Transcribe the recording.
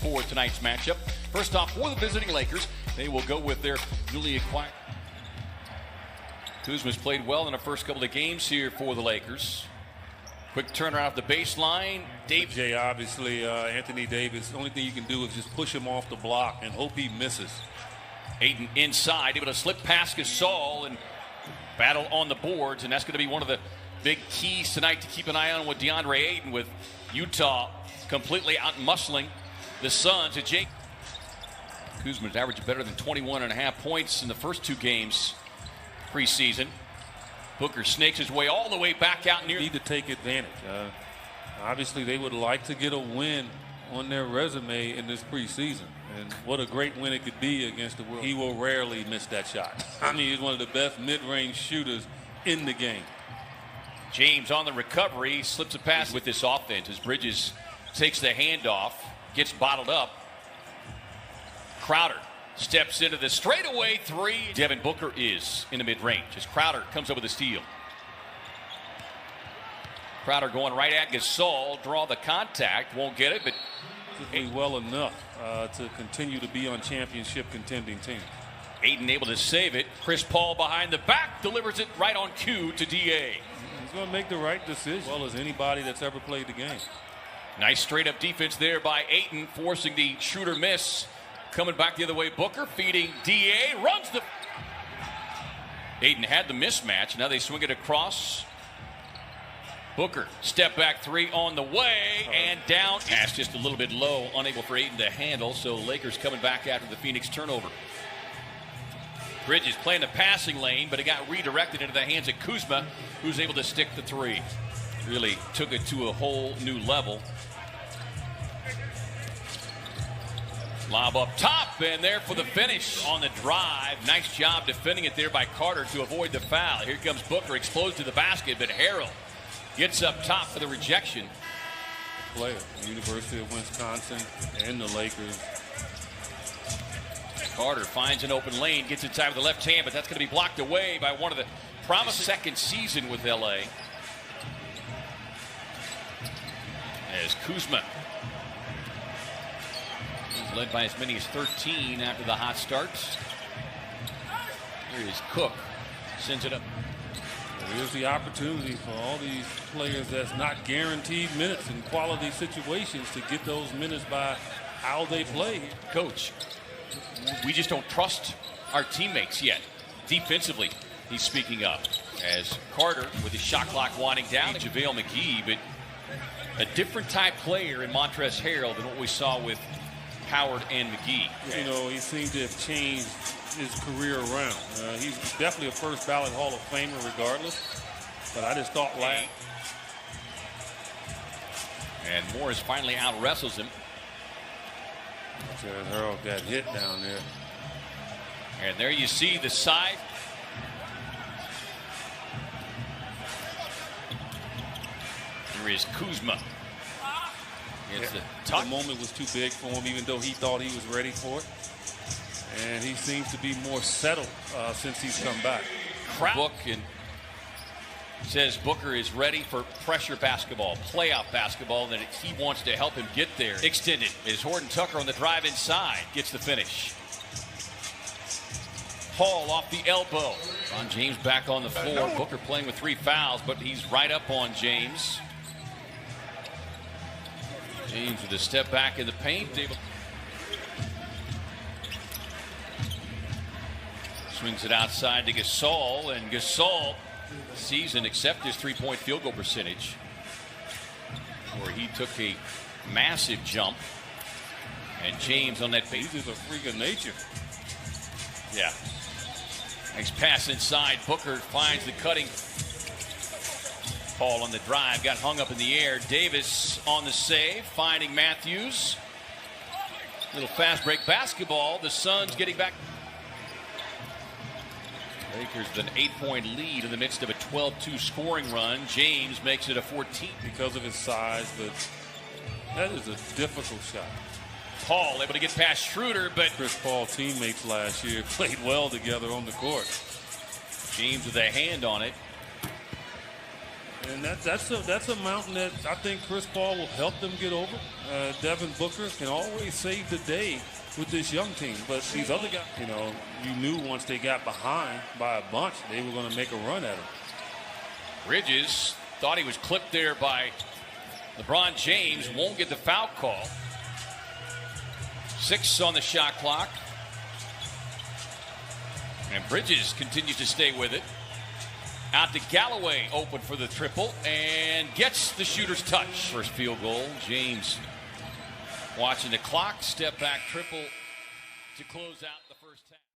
for tonight's matchup. First off, for the visiting Lakers, they will go with their newly acquired. Kuzma's played well in the first couple of games here for the Lakers. Quick turnaround off the baseline. Jay, obviously, Anthony Davis, the only thing you can do is just push him off the block and hope he misses. Ayton inside, able to slip past Gasol and battle on the boards, and that's going to be one of the big keys tonight to keep an eye on with DeAndre Ayton, with Utah completely out-muscling the Suns. Jake Kuzma's averaged better than 21.5 points in the first two games preseason. Booker snakes his way all the way back out near. Need to take advantage. Obviously, they would like to get a win on their resume in this preseason. And what a great win it could be against the world. He will rarely miss that shot. I mean, he's one of the best mid-range shooters in the game. James on the recovery, slips a pass with this offense as Bridges takes the handoff, gets bottled up. Crowder steps into the straightaway three. Devin Booker is in the mid-range as Crowder comes up with a steal. Crowder going right at Gasol, draw the contact, won't get it, but well enough to continue to be on championship contending team. Ayton able to save it. Chris Paul behind the back delivers it right on cue to DA. He's going to make the right decision, as well as anybody that's ever played the game. Nice straight-up defense there by Ayton, forcing the shooter miss. Coming back the other way, Booker feeding DA, runs the. Ayton had the mismatch. Now they swing it across. Booker, step back three on the way and down. Pass just a little bit low, unable for Ayton to handle. So Lakers coming back after the Phoenix turnover. Bridges playing the passing lane, but it got redirected into the hands of Kuzma, who's able to stick the three. Really took it to a whole new level. Lob up top, and there for the finish on the drive. Nice job defending it there by Carter to avoid the foul. Here comes Booker, exploded to the basket, but Harrell gets up top for the rejection. Player, University of Wisconsin and the Lakers. Carter finds an open lane, gets inside with the left hand, but that's going to be blocked away by one of the promising second season with LA. As Kuzma is led by as many as 13 after the hot starts. Here is Cook, sends it up. Here's the opportunity for all these players that's not guaranteed minutes in quality situations to get those minutes by how they play. Coach, we just don't trust our teammates yet. Defensively, he's speaking up. As Carter, with his shot clock winding down, JaVale McGee, but a different type player in Montrezl Harrell than what we saw with Howard and McGee. You know, he seemed to have changed his career around. He's definitely a first ballot Hall of Famer regardless, but I just thought last. And Morris finally out wrestles him. Harold got hit down there. And there you see the side. Here is Kuzma. The moment was too big for him, even though he thought he was ready for it. And he seems to be more settled since he's come back. Book and says Booker is ready for pressure basketball, playoff basketball, that he wants to help him get there. Extended is Horton Tucker on the drive inside, gets the finish. Hall off the elbow. Ron James back on the floor. Booker playing with 3 fouls, but he's right up on James. James with a step back in the paint. Swings it outside to Gasol, and Gasol season except his 3-point field goal percentage, where he took a massive jump. And James on that base. He's just a freak of nature. Yeah. Nice pass inside. Booker finds the cutting. Paul on the drive, got hung up in the air. Davis on the save, finding Matthews. Little fast break basketball. The Suns getting back. Lakers with an 8-point lead in the midst of a 12-2 scoring run. James makes it a 14. Because of his size, but that is a difficult shot. Paul able to get past Schroeder, but Chris Paul teammates last year played well together on the court. James with a hand on it. And that's a mountain that I think Chris Paul will help them get over. Devin Booker can always save the day with this young team. But these other guys, you knew once they got behind by a bunch, they were going to make a run at him. Bridges thought he was clipped there by LeBron James. Won't get the foul call. 6 on the shot clock. And Bridges continues to stay with it. Out to Galloway, open for the triple, and gets the shooter's touch. First field goal. James watching the clock. Step back triple to close out.